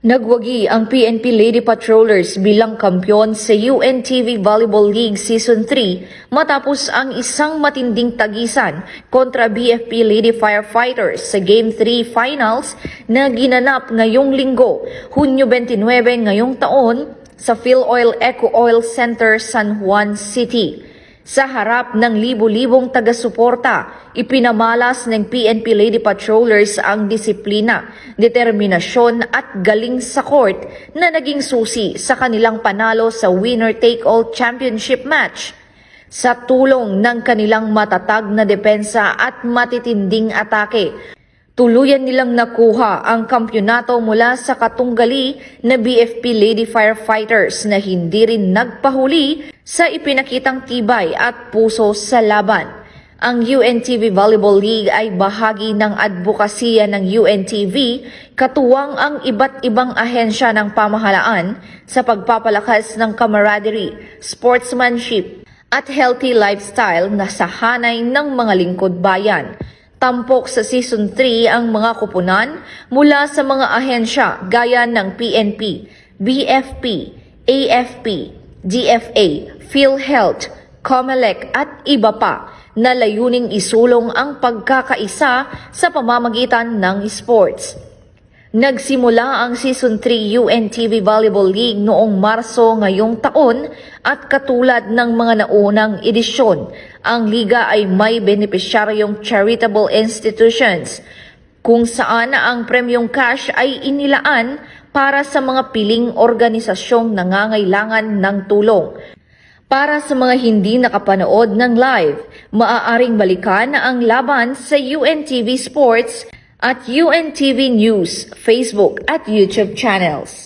Nagwagi ang PNP Lady Patrollers bilang kampiyon sa UNTV Volleyball League Season 3 matapos ang isang matinding tagisan kontra BFP Lady Firefighters sa Game 3 Finals na ginanap ngayong linggo, Hunyo 29 ngayong taon sa PhilOil Eco Oil Center, San Juan City. Sa harap ng libu-libong taga-suporta, ipinamalas ng PNP Lady Patrollers ang disiplina, determinasyon at galing sa court na naging susi sa kanilang panalo sa winner-take-all championship match. Sa tulong ng kanilang matatag na depensa at matitinding atake, tuluyan nilang nakuha ang kampyonato mula sa katunggali na BFP Lady Firefighters na hindi rin nagpahuli sa ipinakitang tibay at puso sa laban. Ang UNTV Volleyball League ay bahagi ng advokasya ng UNTV, katuwang ang iba't ibang ahensya ng pamahalaan sa pagpapalakas ng camaraderie, sportsmanship at healthy lifestyle na sahanay ng mga lingkod bayan. Tampok sa Season 3 ang mga kupunan mula sa mga ahensya gaya ng PNP, BFP, AFP, DFA, PhilHealth, COMELEC at iba pa na layuning isulong ang pagkakaisa sa pamamagitan ng sports. Nagsimula ang Season 3 UNTV Volleyball League noong Marso ngayong taon at katulad ng mga naunang edisyon, ang liga ay may benepisyaryong charitable institutions kung saan ang premyong cash ay inilaan para sa mga piling organisasyong nangangailangan ng tulong. Para sa mga hindi nakapanood ng live, maaaring balikan ang laban sa UNTV Sports at UNTV News, Facebook at YouTube channels.